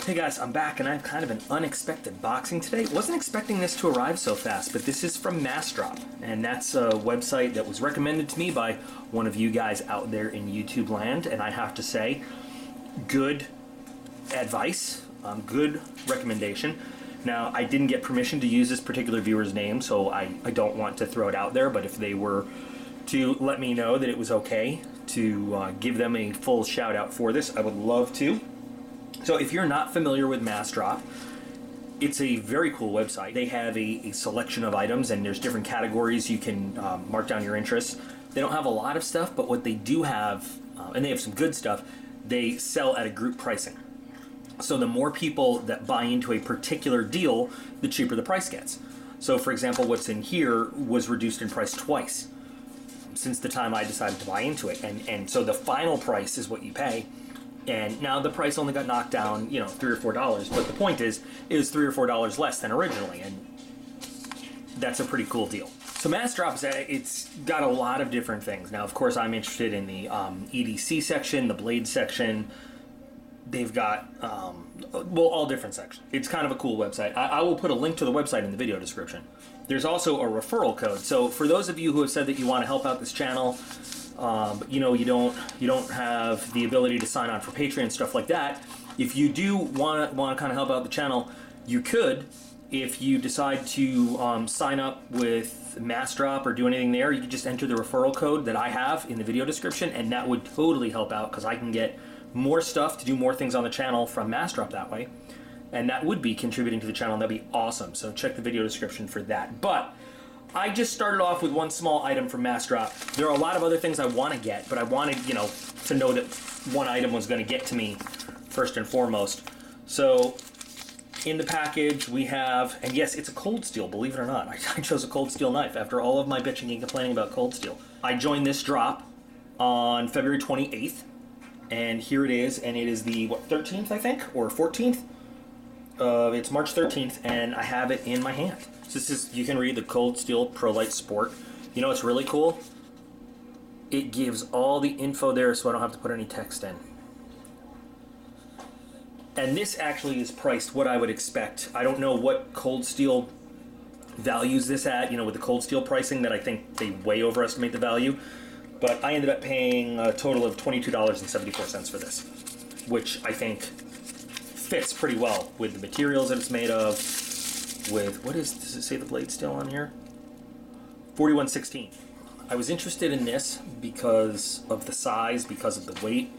Hey guys, I'm back and I have kind of an unexpected boxing today. Wasn't expecting this to arrive so fast, but this is from Massdrop, and that's a website that was recommended to me by one of you guys out there in YouTube land, and I have to say, good advice, good recommendation. Now, I didn't get permission to use this particular viewer's name, so I don't want to throw it out there, but if they were to let me know that it was okay to give them a full shout out for this, I would love to. So if you're not familiar with Massdrop, it's a very cool website. They have a selection of items, and there's different categories you can mark down your interests. They don't have a lot of stuff, but what they do have, and they have some good stuff, they sell at a group pricing. So the more people that buy into a particular deal, the cheaper the price gets. So for example, what's in here was reduced in price twice since the time I decided to buy into it. And so the final price is what you pay. And now the price only got knocked down, you know, $3 or $4. But the point is, it was $3 or $4 less than originally, and that's a pretty cool deal. So Massdrop, it's got a lot of different things. Now, of course, I'm interested in the EDC section, the blade section. They've got, well, all different sections. It's kind of a cool website. I will put a link to the website in the video description. There's also a referral code. So for those of you who have said that you want to help out this channel, but you know, you don't have the ability to sign on for Patreon, stuff like that. If you do want to kind of help out the channel, you could. If you decide to sign up with Massdrop or do anything there, you can just enter the referral code that I have in the video description, and that would totally help out because I can get more stuff to do more things on the channel from Massdrop that way, and that would be contributing to the channel. That'd be awesome. So check the video description for that. But I just started off with one small item from Massdrop. There are a lot of other things I want to get, but I wanted, you know, to know that one item was going to get to me first and foremost. So in the package we have, and yes, it's a cold steel, believe it or not. I chose a cold steel knife after all of my bitching and complaining about cold steel. I joined this drop on February 28th, and here it is, and it is the, what, 13th, I think, or 14th? It's March 13th, and I have it in my hand. So this is, you can read the Cold Steel Pro Lite Sport. You know what's really cool? It gives all the info there so I don't have to put any text in. And this actually is priced what I would expect. I don't know what Cold Steel values this at, you know, with the Cold Steel pricing that I think they way overestimate the value. But I ended up paying a total of $22.74 for this, which I think fits pretty well with the materials that it's made of. With, does it say the blade still on here? 4116. I was interested in this because of the size, because of the weight.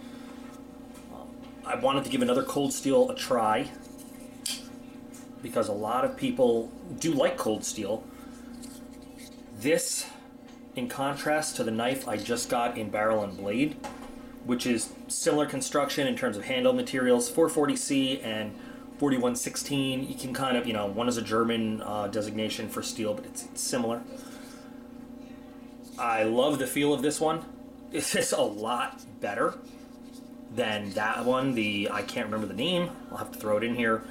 I wanted to give another cold steel a try because a lot of people do like cold steel. This, in contrast to the knife I just got in Barrel and Blade, which is similar construction in terms of handle materials, 440C and 4116, you can kind of, you know, one is a German designation for steel, but it's similar. I love the feel of this one. It's just a lot better than that one. I can't remember the name. I'll have to throw it in here.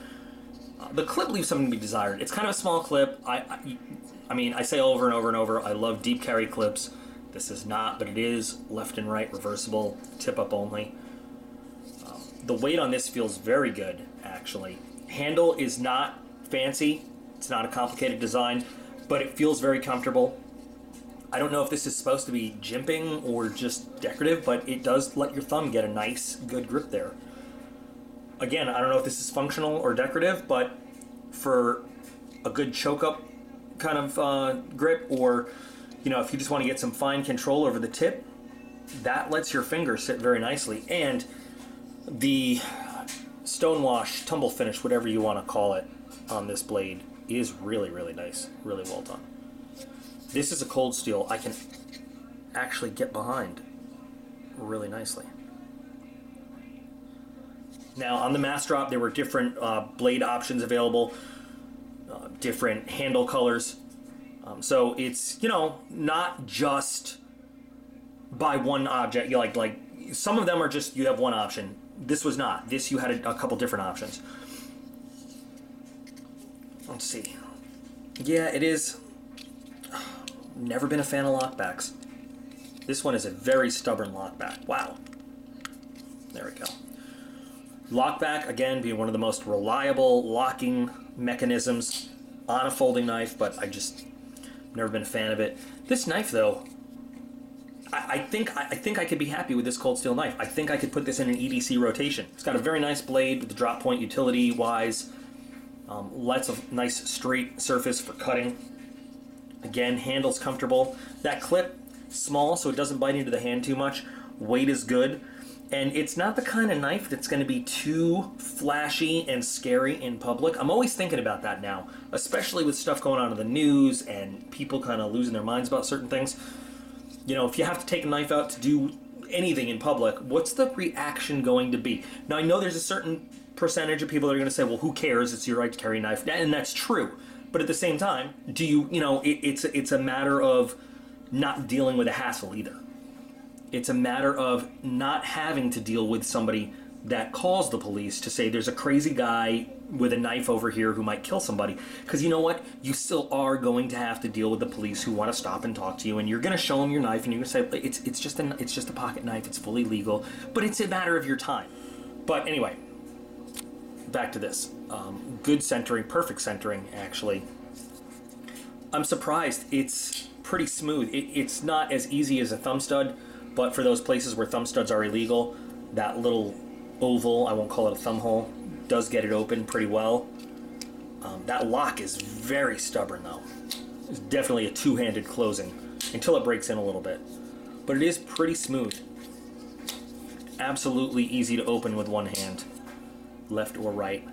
The clip leaves something to be desired. It's kind of a small clip. I mean, I say over and over and over, I love deep carry clips. This is not, but it is left and right reversible, tip up only. The weight on this feels very good, actually. Handle is not fancy. It's not a complicated design, but it feels very comfortable. I don't know if this is supposed to be jimping or just decorative, but it does let your thumb get a nice, good grip there. Again, I don't know if this is functional or decorative, but for a good choke-up kind of grip, or, you know, if you just want to get some fine control over the tip, that lets your finger sit very nicely. And the stonewash, tumble finish, whatever you want to call it, on this blade is really, really nice. Really well done. This is a cold steel I can actually get behind really nicely. Now, on the Massdrop, there were different blade options available, different handle colors. So it's, you know, not just by one object. You like some of them are just, you have one option. This was not. This, you had a couple different options. Let's see. Yeah, it is. Never been a fan of lockbacks. This one is a very stubborn lockback. Wow. There we go. Lockback, again, being one of the most reliable locking mechanisms on a folding knife, but I just never been a fan of it. This knife, though, I think I could be happy with this cold steel knife. I think I could put this in an EDC rotation. It's got a very nice blade with the drop point utility-wise. Lots of nice straight surface for cutting. Again, handle's comfortable. That clip, small, so it doesn't bite into the hand too much. Weight is good. And it's not the kind of knife that's going to be too flashy and scary in public. I'm always thinking about that now, especially with stuff going on in the news and people kind of losing their minds about certain things. You know, if you have to take a knife out to do anything in public, what's the reaction going to be? Now, I know there's a certain percentage of people that are going to say, well, who cares? It's your right to carry a knife. And that's true. But at the same time, it's a matter of not dealing with a hassle either. It's a matter of not having to deal with somebody that calls the police to say there's a crazy guy with a knife over here who might kill somebody. Because you know what? You still are going to have to deal with the police who want to stop and talk to you, and you're going to show them your knife, and you're going to say it's just a pocket knife. It's fully legal, but it's a matter of your time. But anyway, back to this. Good centering, perfect centering, actually. I'm surprised. It's pretty smooth. It's not as easy as a thumb stud. But for those places where thumb studs are illegal, that little oval, I won't call it a thumb hole, does get it open pretty well. That lock is very stubborn, though. It's definitely a two-handed closing until it breaks in a little bit. But it is pretty smooth. Absolutely easy to open with one hand, left or right.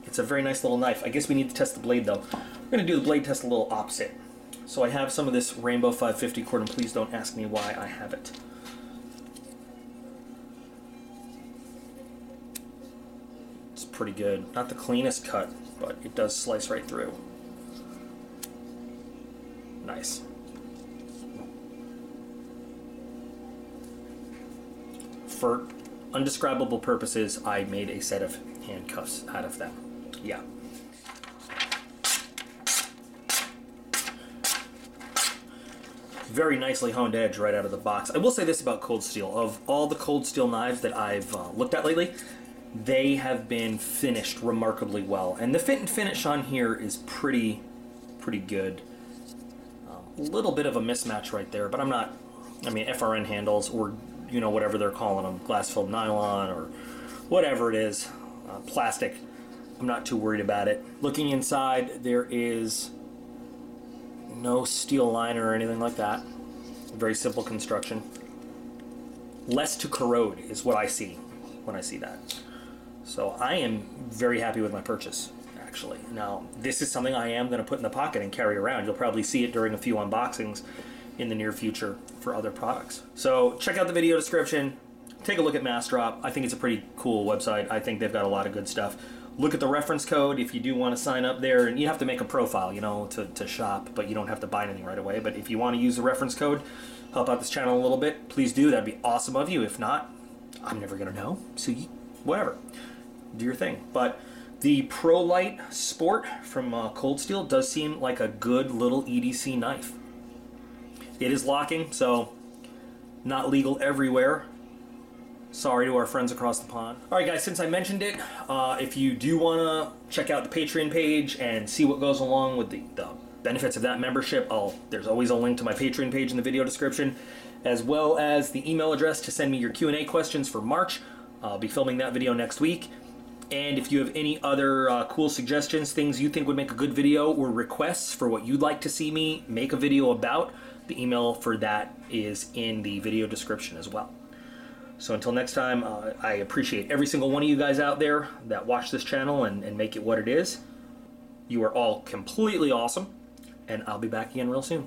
It's a very nice little knife. I guess we need to test the blade, though. We're going to do the blade test a little opposite. So I have some of this Rainbow 550 cord, and please don't ask me why I have it. It's pretty good. Not the cleanest cut, but it does slice right through. Nice. For undescribable purposes, I made a set of handcuffs out of them. Yeah. Very nicely honed edge right out of the box. I will say this about cold steel. Of all the cold steel knives that I've looked at lately, they have been finished remarkably well. And the fit and finish on here is pretty good. A little bit of a mismatch right there, but FRN handles, or whatever they're calling them, glass filled nylon or whatever it is, plastic. I'm not too worried about it. Looking inside, there is no steel liner or anything like that. Very simple construction. Less to corrode is what I see when I see that. So I am very happy with my purchase, actually. Now, this is something I am going to put in the pocket and carry around. You'll probably see it during a few unboxings in the near future for other products. So check out the video description. Take a look at Massdrop. I think it's a pretty cool website. I think they've got a lot of good stuff. Look at the reference code if you do want to sign up there, and you have to make a profile, to shop, but you don't have to buy anything right away. But if you want to use the reference code, help out this channel a little bit, please do. That'd be awesome of you. If not, I'm never going to know. So whatever. Do your thing. But the Pro Lite Sport from Cold Steel does seem like a good little EDC knife. It is locking, so not legal everywhere. Sorry to our friends across the pond. All right, guys, since I mentioned it, if you do want to check out the Patreon page and see what goes along with the benefits of that membership, there's always a link to my Patreon page in the video description, as well as the email address to send me your Q&A questions for March. I'll be filming that video next week. And if you have any other cool suggestions, things you think would make a good video, or requests for what you'd like to see me make a video about, the email for that is in the video description as well. So until next time, I appreciate every single one of you guys out there that watch this channel and make it what it is. You are all completely awesome, and I'll be back again real soon.